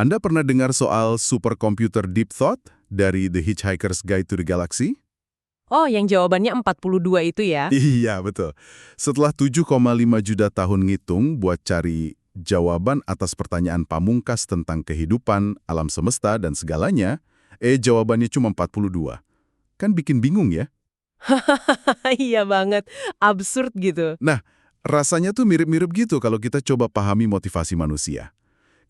Anda pernah dengar soal superkomputer Deep Thought dari The Hitchhiker's Guide to the Galaxy? Oh, yang jawabannya 42 itu ya? Iya, betul. Setelah 7,5 juta tahun ngitung buat cari jawaban atas pertanyaan pamungkas tentang kehidupan, alam semesta, dan segalanya, jawabannya cuma 42. Kan bikin bingung ya? Iya banget, absurd gitu. Nah, rasanya tuh mirip-mirip gitu kalau kita coba pahami motivasi manusia.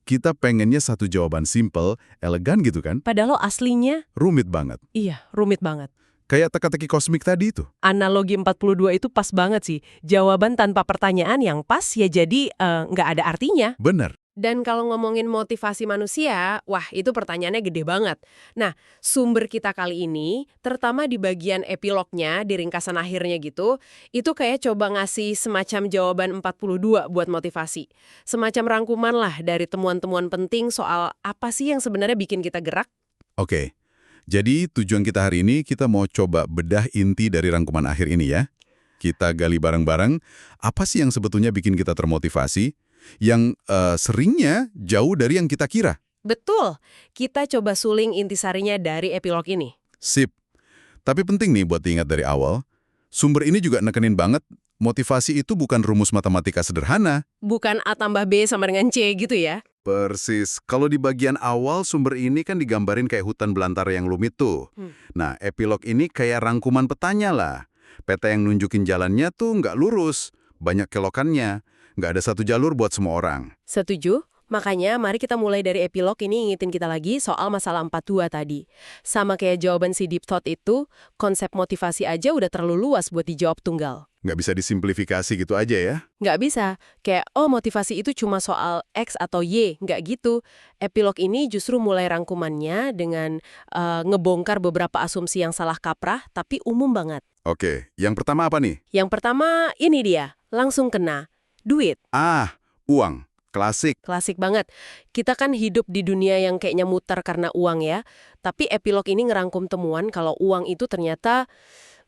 Kita pengennya satu jawaban simple, elegan gitu kan? Padahal aslinya, Rumit banget. iya, rumit banget. Kayak teka-teki kosmik tadi itu. Analogi 42 itu pas banget sih. Jawaban tanpa pertanyaan yang pas ya jadi nggak ada artinya. Bener. Dan kalau ngomongin motivasi manusia, wah itu pertanyaannya gede banget. Nah, sumber kita kali ini, terutama di bagian epilognya, di ringkasan akhirnya gitu, itu kayak coba ngasih semacam jawaban 42 buat motivasi. Semacam rangkuman lah dari temuan-temuan penting soal apa sih yang sebenarnya bikin kita gerak. Oke. Jadi tujuan kita hari ini kita mau coba bedah inti dari rangkuman akhir ini ya. Kita gali bareng-bareng apa sih yang sebetulnya bikin kita termotivasi, yang seringnya jauh dari yang kita kira. Betul, kita coba suling intisarinya dari epilog ini. Sip. Tapi penting nih buat diingat dari awal, sumber ini juga nekenin banget, motivasi itu bukan rumus matematika sederhana. Bukan A tambah B sama dengan C gitu ya. Persis. Kalau di bagian awal sumber ini kan digambarin kayak hutan belantara yang rumit tuh. Nah, epilog ini kayak rangkuman petanya lah. Peta yang nunjukin jalannya tuh nggak lurus, banyak kelokannya, nggak ada satu jalur buat semua orang. Setuju? Makanya mari kita mulai dari epilog ini ingetin kita lagi soal masalah 42 tadi. Sama kayak jawaban si Deep Thought itu, konsep motivasi aja udah terlalu luas buat dijawab tunggal. Nggak bisa disimplifikasi gitu aja ya. Nggak bisa. Kayak, oh motivasi itu cuma soal X atau Y. Nggak gitu. Epilog ini justru mulai rangkumannya dengan ngebongkar beberapa asumsi yang salah kaprah, tapi umum banget. Oke, yang pertama apa nih? Yang pertama, ini dia. Langsung kena. Duit. Uang. Klasik. Klasik banget. Kita kan hidup di dunia yang kayaknya muter karena uang ya. Tapi epilog ini ngerangkum temuan kalau uang itu ternyata,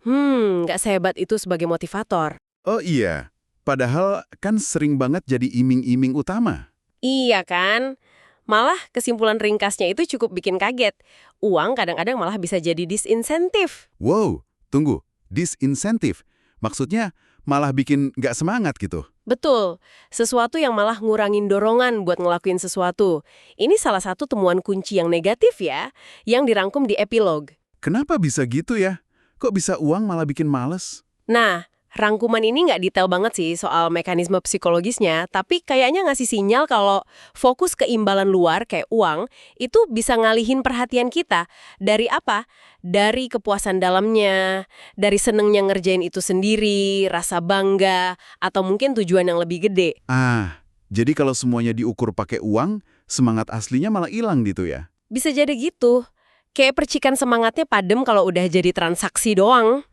nggak sehebat itu sebagai motivator. Oh iya, padahal kan sering banget jadi iming-iming utama. Iya kan? Malah kesimpulan ringkasnya itu cukup bikin kaget. Uang kadang-kadang malah bisa jadi disinsentif. Wow, tunggu. Disinsentif. Maksudnya malah bikin nggak semangat gitu. Betul, sesuatu yang malah ngurangin dorongan buat ngelakuin sesuatu. Ini salah satu temuan kunci yang negatif ya, yang dirangkum di epilog. Kenapa bisa gitu ya? Kok bisa uang malah bikin males? Nah, rangkuman ini nggak detail banget sih soal mekanisme psikologisnya, tapi kayaknya ngasih sinyal kalau fokus ke imbalan luar kayak uang, itu bisa ngalihin perhatian kita. Dari apa? Dari kepuasan dalamnya, dari senengnya ngerjain itu sendiri, rasa bangga, atau mungkin tujuan yang lebih gede. Jadi kalau semuanya diukur pakai uang, semangat aslinya malah hilang gitu ya? Bisa jadi gitu. Kayak percikan semangatnya padam kalau udah jadi transaksi doang.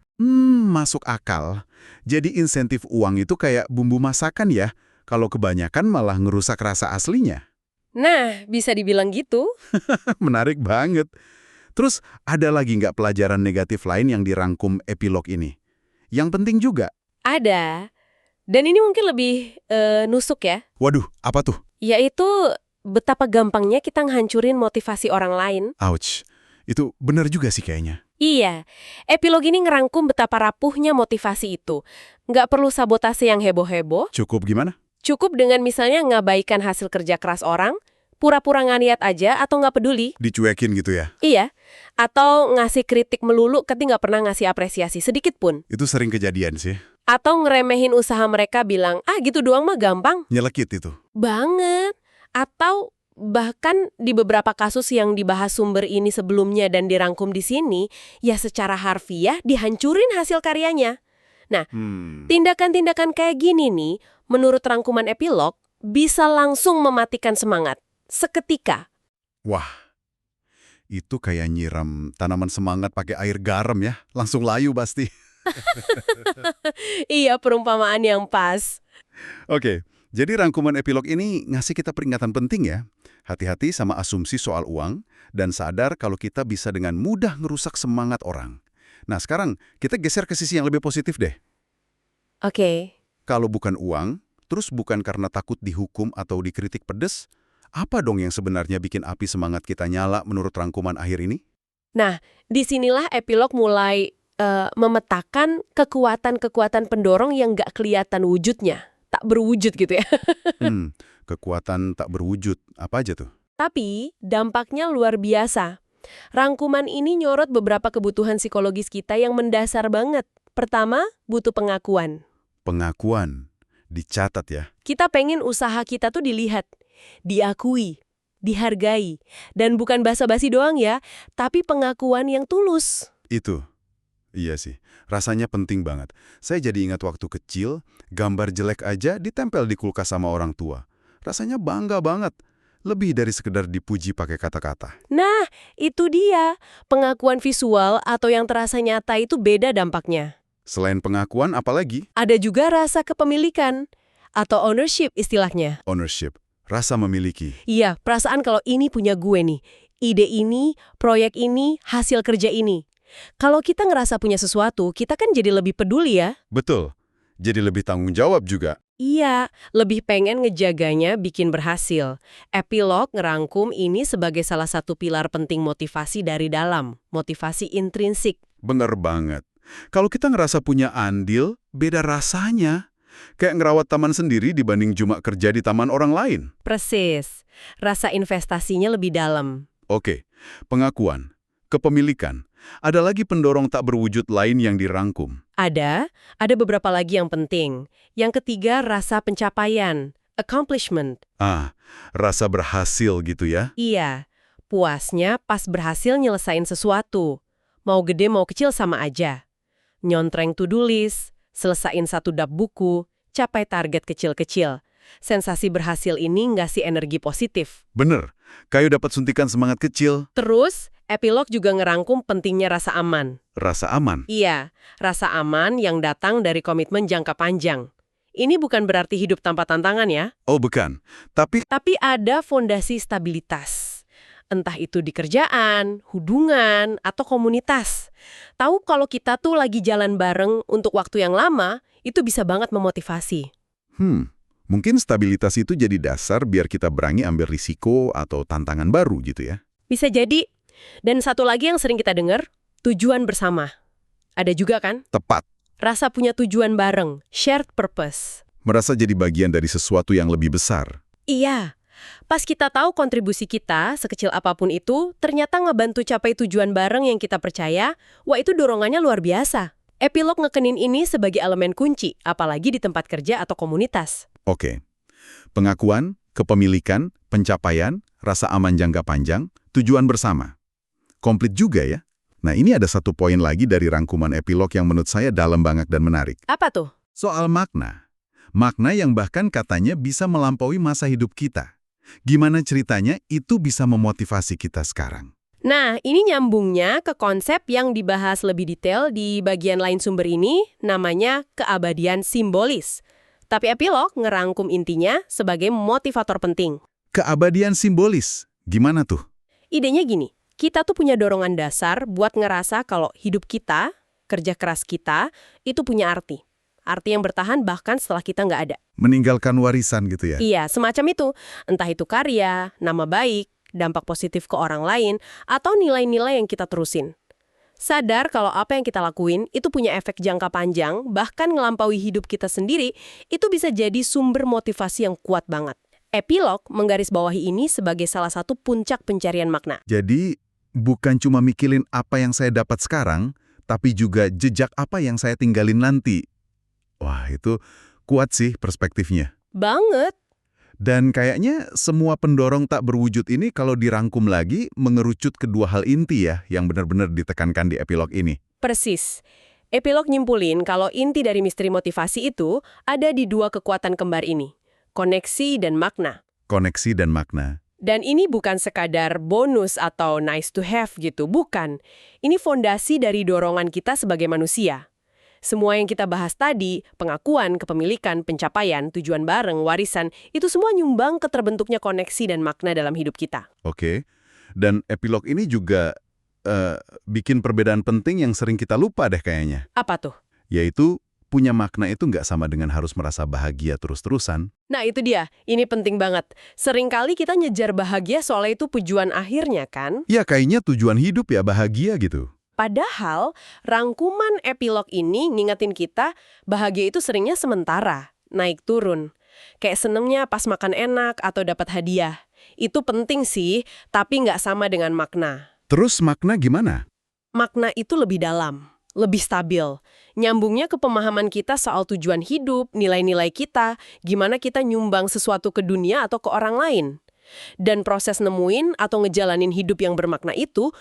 Masuk akal. Jadi insentif uang itu kayak bumbu masakan ya, kalau kebanyakan malah ngerusak rasa aslinya. Nah, bisa dibilang gitu. Menarik banget. Terus ada lagi nggak pelajaran negatif lain yang dirangkum epilog ini? Yang penting juga. Ada. Dan ini mungkin lebih nusuk ya. Waduh, apa tuh? Yaitu betapa gampangnya kita ngehancurin motivasi orang lain. Ouch, itu benar juga sih kayaknya. Iya, epilog ini ngerangkum betapa rapuhnya motivasi itu. Nggak perlu sabotase yang heboh-heboh. Cukup gimana? Cukup dengan misalnya ngabaikan hasil kerja keras orang, pura-pura nggak niat aja atau nggak peduli. Dicuekin gitu ya? Iya, atau ngasih kritik melulu ketika nggak pernah ngasih apresiasi sedikit pun. Itu sering kejadian sih. Atau ngeremehin usaha mereka bilang, gitu doang mah gampang. Nyelekit itu. Banget. Atau bahkan di beberapa kasus yang dibahas sumber ini sebelumnya dan dirangkum di sini, ya secara harfiah dihancurin hasil karyanya. Nah, tindakan-tindakan kayak gini nih, menurut rangkuman epilog, bisa langsung mematikan semangat. Seketika. Wah, itu kayak nyiram tanaman semangat pakai air garam ya. Langsung layu pasti. Iya, perumpamaan yang pas. Oke, jadi rangkuman epilog ini ngasih kita peringatan penting ya. Hati-hati sama asumsi soal uang, dan sadar kalau kita bisa dengan mudah ngerusak semangat orang. Nah sekarang, kita geser ke sisi yang lebih positif deh. Oke. Kalau bukan uang, terus bukan karena takut dihukum atau dikritik pedes, Apa dong yang sebenarnya bikin api semangat kita nyala menurut rangkuman akhir ini? Nah, disinilah epilog mulai memetakan kekuatan-kekuatan pendorong yang nggak kelihatan wujudnya. Tak berwujud gitu ya. Kekuatan tak berwujud. Apa aja tuh? Tapi dampaknya luar biasa. Rangkuman ini nyorot beberapa kebutuhan psikologis kita yang mendasar banget. Pertama, butuh pengakuan. Pengakuan. Dicatat ya. Kita pengen usaha kita tuh dilihat, diakui, dihargai. Dan bukan basa-basi doang ya, tapi pengakuan yang tulus. Itu. Iya sih, rasanya penting banget. Saya jadi ingat waktu kecil, gambar jelek aja ditempel di kulkas sama orang tua. Rasanya bangga banget. Lebih dari sekedar dipuji pakai kata-kata. Nah, itu dia. Pengakuan visual atau yang terasa nyata itu beda dampaknya. Selain pengakuan, apalagi? Ada juga rasa kepemilikan atau ownership istilahnya. Ownership, rasa memiliki. Iya, perasaan kalau ini punya gue nih. Ide ini, proyek ini, hasil kerja ini. Kalau kita ngerasa punya sesuatu, kita kan jadi lebih peduli ya. Betul. Jadi lebih tanggung jawab juga. Iya, lebih pengen ngejaganya bikin berhasil. Epilog ngerangkum ini sebagai salah satu pilar penting motivasi dari dalam, motivasi intrinsik. Bener banget. Kalau kita ngerasa punya andil, beda rasanya. Kayak ngerawat taman sendiri dibanding cuma kerja di taman orang lain. Persis. Rasa investasinya lebih dalam. Oke, pengakuan, kepemilikan. Ada lagi pendorong tak berwujud lain yang dirangkum. Ada beberapa lagi yang penting. Yang ketiga, rasa pencapaian, accomplishment. Rasa berhasil gitu ya? Iya, puasnya pas berhasil nyelesain sesuatu. Mau gede mau kecil sama aja. Nyontreng to-do list, selesain satu dap buku, capai target kecil-kecil. Sensasi berhasil ini ngasih energi positif. Bener, kayak dapat suntikan semangat kecil. Terus, epilog juga ngerangkum pentingnya rasa aman. Rasa aman. Iya, rasa aman yang datang dari komitmen jangka panjang. Ini bukan berarti hidup tanpa tantangan ya. Oh bukan, tapi Tapi ada fondasi stabilitas. Entah itu di kerjaan, hubungan, atau komunitas. Tahu kalau kita tuh lagi jalan bareng untuk waktu yang lama, itu bisa banget memotivasi. mungkin stabilitas itu jadi dasar biar kita berani ambil risiko atau tantangan baru gitu ya. Bisa jadi. Dan satu lagi yang sering kita dengar, tujuan bersama. Ada juga kan? Tepat. Rasa punya tujuan bareng, shared purpose. Merasa jadi bagian dari sesuatu yang lebih besar. Iya. Pas kita tahu kontribusi kita, sekecil apapun itu, ternyata ngebantu capai tujuan bareng yang kita percaya, wah itu dorongannya luar biasa. Epilog ngekenin ini sebagai elemen kunci, apalagi di tempat kerja atau komunitas. Oke. Pengakuan, kepemilikan, pencapaian, rasa aman jangka panjang, tujuan bersama. Komplit juga ya. Nah ini ada satu poin lagi dari rangkuman epilog yang menurut saya dalam banget dan menarik. Apa tuh? Soal makna. Makna yang bahkan katanya bisa melampaui masa hidup kita. Gimana ceritanya itu bisa memotivasi kita sekarang? Nah, ini nyambungnya ke konsep yang dibahas lebih detail di bagian lain sumber ini, namanya keabadian simbolis. Tapi epilog ngerangkum intinya sebagai motivator penting. Keabadian simbolis. Gimana tuh? Idenya gini, kita tuh punya dorongan dasar buat ngerasa kalau hidup kita, kerja keras kita, itu punya arti. Arti yang bertahan bahkan setelah kita nggak ada. Meninggalkan warisan gitu ya? Iya, semacam itu. Entah itu karya, nama baik, dampak positif ke orang lain, atau nilai-nilai yang kita terusin. Sadar kalau apa yang kita lakuin itu punya efek jangka panjang, bahkan ngelampaui hidup kita sendiri, itu bisa jadi sumber motivasi yang kuat banget. Epilog menggarisbawahi ini sebagai salah satu puncak pencarian makna. Jadi, bukan cuma mikirin apa yang saya dapat sekarang, tapi juga jejak apa yang saya tinggalin nanti. Wah, itu kuat sih perspektifnya. Banget. Dan kayaknya semua pendorong tak berwujud ini kalau dirangkum lagi mengerucut kedua hal inti ya yang benar-benar ditekankan di epilog ini. Persis. Epilog nyimpulin kalau inti dari misteri motivasi itu ada di dua kekuatan kembar ini. Koneksi dan makna. Koneksi dan makna. Dan ini bukan sekadar bonus atau nice to have gitu, bukan. Ini fondasi dari dorongan kita sebagai manusia. Semua yang kita bahas tadi, pengakuan, kepemilikan, pencapaian, tujuan bareng, warisan, itu semua nyumbang ke terbentuknya koneksi dan makna dalam hidup kita. Oke. Dan epilog ini juga bikin perbedaan penting yang sering kita lupa deh kayaknya. Apa tuh? Yaitu punya makna itu nggak sama dengan harus merasa bahagia terus-terusan. Nah itu dia, ini penting banget. Seringkali kita ngejar bahagia soalnya itu tujuan akhirnya kan? Ya kayaknya tujuan hidup ya bahagia gitu. Padahal rangkuman epilog ini ngingetin kita bahagia itu seringnya sementara, naik turun. Kayak senengnya pas makan enak atau dapat hadiah. Itu penting sih, tapi nggak sama dengan makna. Terus makna gimana? Makna itu lebih dalam, lebih stabil. Nyambungnya ke pemahaman kita soal tujuan hidup, nilai-nilai kita, gimana kita nyumbang sesuatu ke dunia atau ke orang lain. Dan proses nemuin atau ngejalanin hidup yang bermakna itu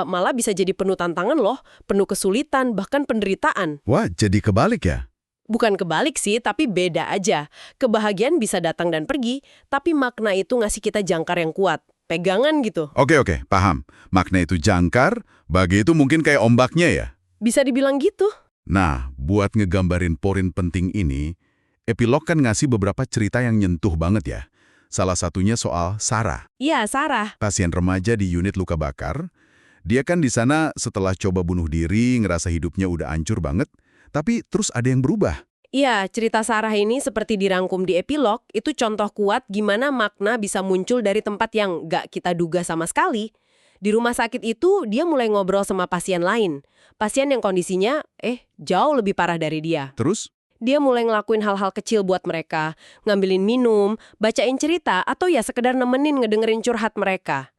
malah bisa jadi penuh tantangan loh, penuh kesulitan, bahkan penderitaan. Wah, jadi kebalik ya? Bukan kebalik sih, tapi beda aja. Kebahagiaan bisa datang dan pergi, tapi makna itu ngasih kita jangkar yang kuat. Pegangan gitu. Oke, paham. Makna itu jangkar, bahagia itu mungkin kayak ombaknya ya? Bisa dibilang gitu. Nah, buat ngegambarin poin penting ini, epilog kan ngasih beberapa cerita yang nyentuh banget ya. Salah satunya soal Sarah. Iya, Sarah. Pasien remaja di unit luka bakar. Dia kan di sana setelah coba bunuh diri, ngerasa hidupnya udah hancur banget, tapi terus ada yang berubah. Iya, cerita Sarah ini seperti dirangkum di epilog, itu contoh kuat gimana makna bisa muncul dari tempat yang nggak kita duga sama sekali. Di rumah sakit itu, dia mulai ngobrol sama pasien lain. Pasien yang kondisinya, jauh lebih parah dari dia. Terus? Dia mulai ngelakuin hal-hal kecil buat mereka, ngambilin minum, bacain cerita, atau ya sekedar nemenin ngedengerin curhat mereka.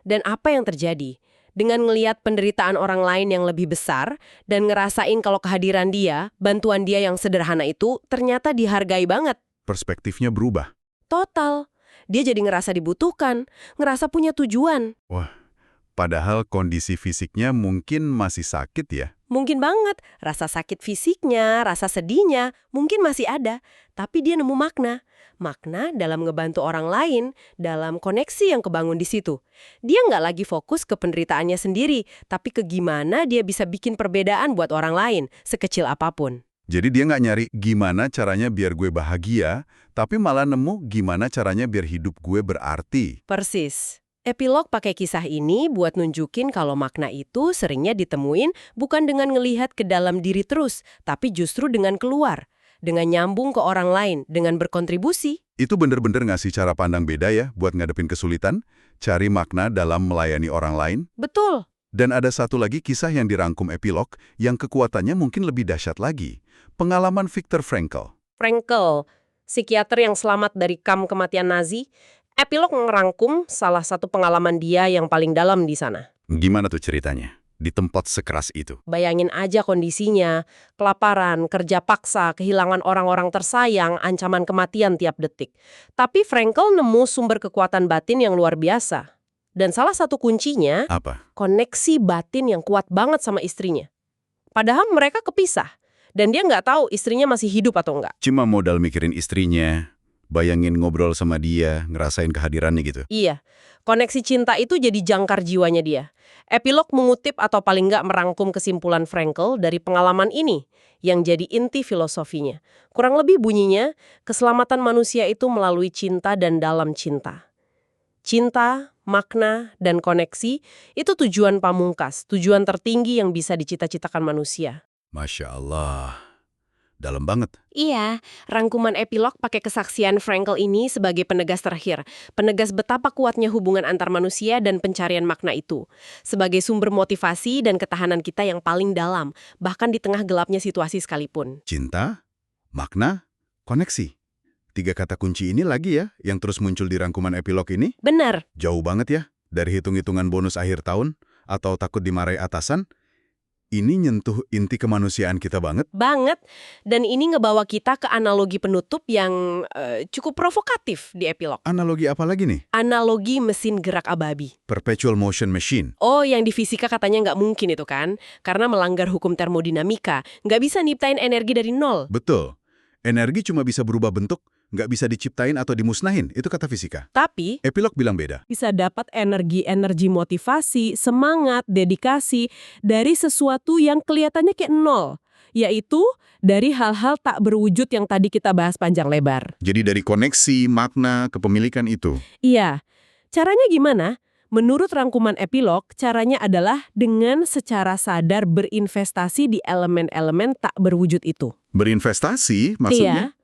Dan apa yang terjadi? Dengan ngeliat penderitaan orang lain yang lebih besar, dan ngerasain kalau kehadiran dia, bantuan dia yang sederhana itu, ternyata dihargai banget. Perspektifnya berubah. Total. Dia jadi ngerasa dibutuhkan, ngerasa punya tujuan. Wah, padahal kondisi fisiknya mungkin masih sakit ya? Mungkin banget, rasa sakit fisiknya, rasa sedihnya, mungkin masih ada. Tapi dia nemu makna. Makna dalam ngebantu orang lain, dalam koneksi yang kebangun di situ. Dia nggak lagi fokus ke penderitaannya sendiri, tapi ke gimana dia bisa bikin perbedaan buat orang lain, sekecil apapun. Jadi dia nggak nyari gimana caranya biar gue bahagia, tapi malah nemu gimana caranya biar hidup gue berarti. Persis. Epilog pakai kisah ini buat nunjukin kalau makna itu seringnya ditemuin bukan dengan ngelihat ke dalam diri terus, tapi justru dengan keluar, dengan nyambung ke orang lain, dengan berkontribusi. Itu bener-bener ngasih cara pandang beda ya buat ngadepin kesulitan, cari makna dalam melayani orang lain. Betul. Dan ada satu lagi kisah yang dirangkum epilog yang kekuatannya mungkin lebih dahsyat lagi. Pengalaman Viktor Frankl. Frankl, psikiater yang selamat dari kamp kematian Nazi. Epilog ngerangkum salah satu pengalaman dia yang paling dalam di sana. Gimana tuh ceritanya? Di tempat sekeras itu. Bayangin aja kondisinya, kelaparan, kerja paksa, kehilangan orang-orang tersayang, ancaman kematian tiap detik. Tapi Frankl nemu sumber kekuatan batin yang luar biasa. Dan salah satu kuncinya, Apa? koneksi batin yang kuat banget sama istrinya. Padahal mereka kepisah, dan dia nggak tahu istrinya masih hidup atau nggak. Cuma modal mikirin istrinya, bayangin ngobrol sama dia, ngerasain kehadirannya gitu. Iya, koneksi cinta itu jadi jangkar jiwanya dia. Epilog mengutip atau paling nggak merangkum kesimpulan Frankl dari pengalaman ini, yang jadi inti filosofinya. Kurang lebih bunyinya, keselamatan manusia itu melalui cinta dan dalam cinta. Cinta, makna, dan koneksi itu tujuan pamungkas, tujuan tertinggi yang bisa dicita-citakan manusia. Masya Allah. Dalam banget. Iya, rangkuman epilog pakai kesaksian Frankl ini sebagai penegas terakhir. Penegas betapa kuatnya hubungan antar manusia dan pencarian makna itu. Sebagai sumber motivasi dan ketahanan kita yang paling dalam, bahkan di tengah gelapnya situasi sekalipun. Cinta, makna, koneksi. 3 kata kunci ini lagi ya, yang terus muncul di rangkuman epilog ini. Benar. Jauh banget ya, dari hitung-hitungan bonus akhir tahun, atau takut dimarahi atasan. Ini nyentuh inti kemanusiaan kita banget. Banget. Dan ini ngebawa kita ke analogi penutup yang cukup provokatif di epilog. Analogi apa lagi nih? Analogi mesin gerak ababi. Perpetual motion machine. Oh, yang di fisika katanya nggak mungkin itu kan? Karena melanggar hukum termodinamika. Nggak bisa nyiptain energi dari nol. Betul. Energi cuma bisa berubah bentuk, nggak bisa diciptain atau dimusnahin. Itu kata fisika. Tapi Epilog bilang beda. bisa dapat energi motivasi, semangat, dedikasi dari sesuatu yang kelihatannya kayak nol. Yaitu dari hal-hal tak berwujud yang tadi kita bahas panjang lebar. Jadi dari koneksi, makna, kepemilikan itu. Iya. Caranya gimana? Menurut rangkuman epilog, caranya adalah dengan secara sadar berinvestasi di elemen-elemen tak berwujud itu. Berinvestasi maksudnya? Iya.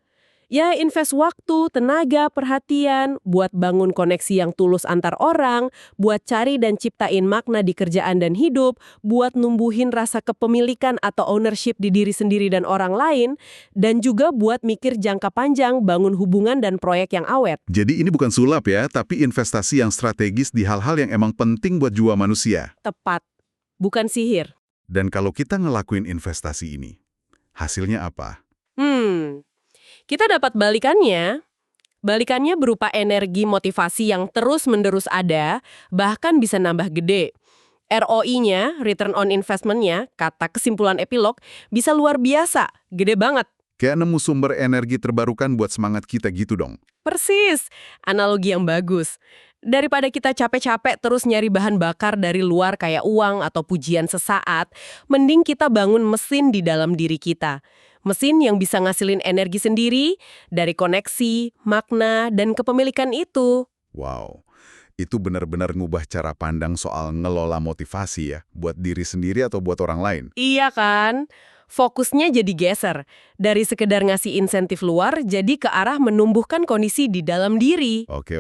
Ya, invest waktu, tenaga, perhatian, buat bangun koneksi yang tulus antar orang, buat cari dan ciptain makna di kerjaan dan hidup, buat numbuhin rasa kepemilikan atau ownership di diri sendiri dan orang lain, dan juga buat mikir jangka panjang, bangun hubungan dan proyek yang awet. Jadi ini bukan sulap ya, tapi investasi yang strategis di hal-hal yang emang penting buat jiwa manusia. Tepat. Bukan sihir. Dan kalau kita ngelakuin investasi ini, hasilnya apa? Kita dapat balikannya. Balikannya berupa energi motivasi yang terus-menerus ada, bahkan bisa nambah gede. ROI-nya, return on investment-nya, kata kesimpulan epilog, bisa luar biasa, gede banget. Kayak nemu sumber energi terbarukan buat semangat kita gitu dong. Persis, analogi yang bagus. Daripada kita capek-capek terus nyari bahan bakar dari luar kayak uang atau pujian sesaat, mending kita bangun mesin di dalam diri kita. Mesin yang bisa ngasilin energi sendiri dari koneksi, makna, dan kepemilikan itu. Wow, itu benar-benar ngubah cara pandang soal ngelola motivasi ya, buat diri sendiri atau buat orang lain. Iya kan? Fokusnya jadi geser. Dari sekedar ngasih insentif luar, jadi ke arah menumbuhkan kondisi di dalam diri. Oke.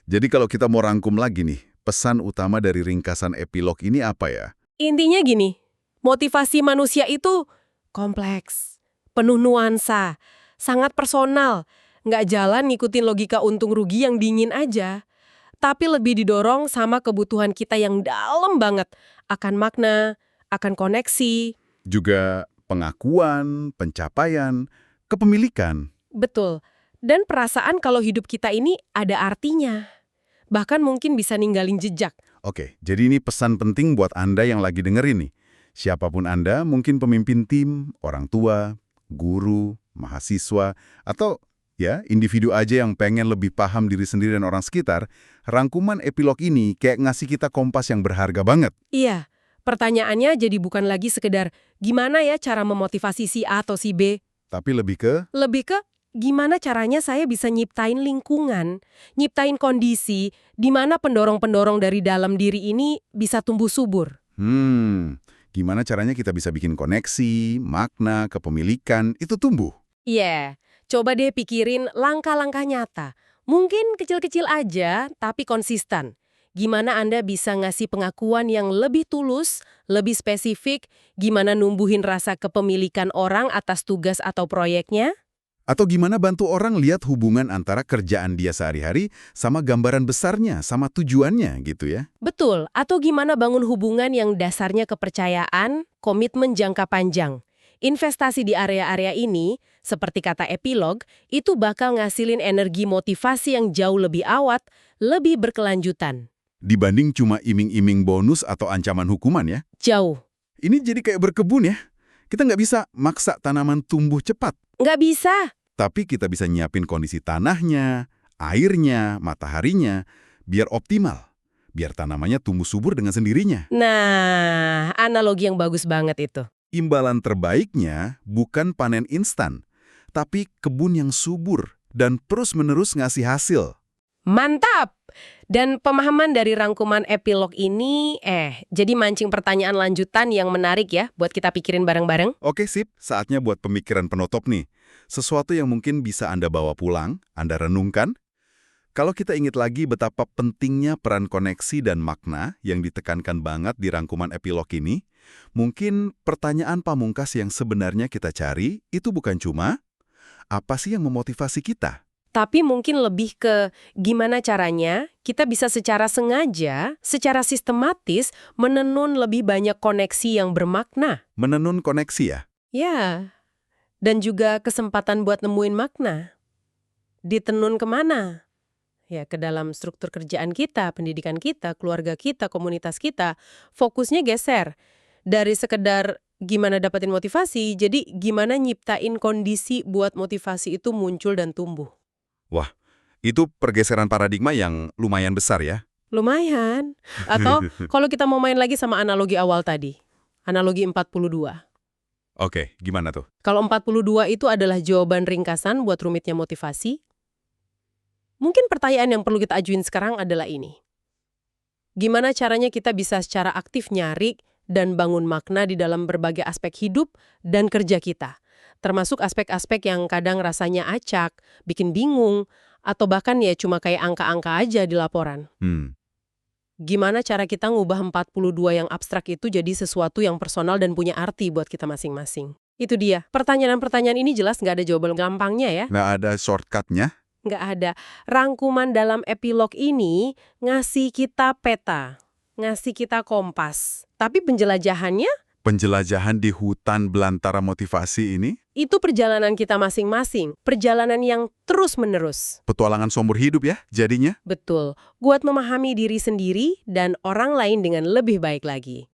Jadi kalau kita mau rangkum lagi nih, pesan utama dari ringkasan epilog ini apa ya? Intinya gini, motivasi manusia itu kompleks, penuh nuansa, sangat personal, nggak jalan ngikutin logika untung rugi yang dingin aja. Tapi lebih didorong sama kebutuhan kita yang dalam banget, akan makna, akan koneksi. Juga pengakuan, pencapaian, kepemilikan. Betul. Dan perasaan kalau hidup kita ini ada artinya. Bahkan mungkin bisa ninggalin jejak. Oke, jadi ini pesan penting buat Anda yang lagi dengerin nih. Siapapun Anda, mungkin pemimpin tim, orang tua, guru, mahasiswa, atau ya individu aja yang pengen lebih paham diri sendiri dan orang sekitar, rangkuman epilog ini kayak ngasih kita kompas yang berharga banget. Iya, pertanyaannya jadi bukan lagi sekedar gimana ya cara memotivasi si A atau si B. Tapi lebih ke, Gimana caranya saya bisa nyiptain lingkungan, nyiptain kondisi di mana pendorong-pendorong dari dalam diri ini bisa tumbuh subur. gimana caranya kita bisa bikin koneksi, makna, kepemilikan, itu tumbuh. Iya, coba deh pikirin langkah-langkah nyata. Mungkin kecil-kecil aja, tapi konsisten. Gimana Anda bisa ngasih pengakuan yang lebih tulus, lebih spesifik, gimana numbuhin rasa kepemilikan orang atas tugas atau proyeknya? Atau gimana bantu orang lihat hubungan antara kerjaan dia sehari-hari sama gambaran besarnya, sama tujuannya gitu ya. Betul, atau gimana bangun hubungan yang dasarnya kepercayaan, komitmen jangka panjang. Investasi di area-area ini, seperti kata epilog, itu bakal ngasilin energi motivasi yang jauh lebih awet, lebih berkelanjutan. Dibanding cuma iming-iming bonus atau ancaman hukuman ya. Jauh. Ini jadi kayak berkebun ya. Kita nggak bisa maksa tanaman tumbuh cepat. Nggak bisa. Tapi kita bisa nyiapin kondisi tanahnya, airnya, mataharinya, biar optimal. Biar tanamannya tumbuh subur dengan sendirinya. Nah, analogi yang bagus banget itu. Imbalan terbaiknya bukan panen instan, tapi kebun yang subur dan terus-menerus ngasih hasil. Mantap! Dan pemahaman dari rangkuman epilog ini, jadi mancing pertanyaan lanjutan yang menarik ya, buat kita pikirin bareng-bareng. Oke sip, saatnya buat pemikiran penutup nih. Sesuatu yang mungkin bisa Anda bawa pulang, Anda renungkan. Kalau kita ingat lagi betapa pentingnya peran koneksi dan makna yang ditekankan banget di rangkuman epilog ini, mungkin pertanyaan pamungkas yang sebenarnya kita cari itu bukan cuma, apa sih yang memotivasi kita? Tapi mungkin lebih ke gimana caranya kita bisa secara sengaja, secara sistematis menenun lebih banyak koneksi yang bermakna. Menenun koneksi ya? Ya, dan juga kesempatan buat nemuin makna. Ditenun kemana? Ya, ke dalam struktur kerjaan kita, pendidikan kita, keluarga kita, komunitas kita. Fokusnya geser. Dari sekedar gimana dapetin motivasi, jadi gimana nyiptain kondisi buat motivasi itu muncul dan tumbuh. Wah, itu pergeseran paradigma yang lumayan besar ya? Lumayan. Atau kalau kita mau main lagi sama analogi awal tadi. Analogi 42. Oke, gimana tuh? Kalau 42 itu adalah jawaban ringkasan buat rumitnya motivasi, mungkin pertanyaan yang perlu kita ajuin sekarang adalah ini. Gimana caranya kita bisa secara aktif nyari dan bangun makna di dalam berbagai aspek hidup dan kerja kita. Termasuk aspek-aspek yang kadang rasanya acak, bikin bingung, atau bahkan ya cuma kayak angka-angka aja di laporan. Gimana cara kita ngubah 42 yang abstrak itu jadi sesuatu yang personal dan punya arti buat kita masing-masing? Itu dia. Pertanyaan-pertanyaan ini jelas nggak ada jawaban gampangnya ya. Nggak ada shortcutnya? Nggak ada. Rangkuman dalam epilog ini ngasih kita peta, ngasih kita kompas. Tapi penjelajahannya, Penjelajahan di hutan belantara motivasi ini, itu perjalanan kita masing-masing. Perjalanan yang terus-menerus. petualangan seumur hidup ya jadinya. Betul. Buat memahami diri sendiri dan orang lain dengan lebih baik lagi.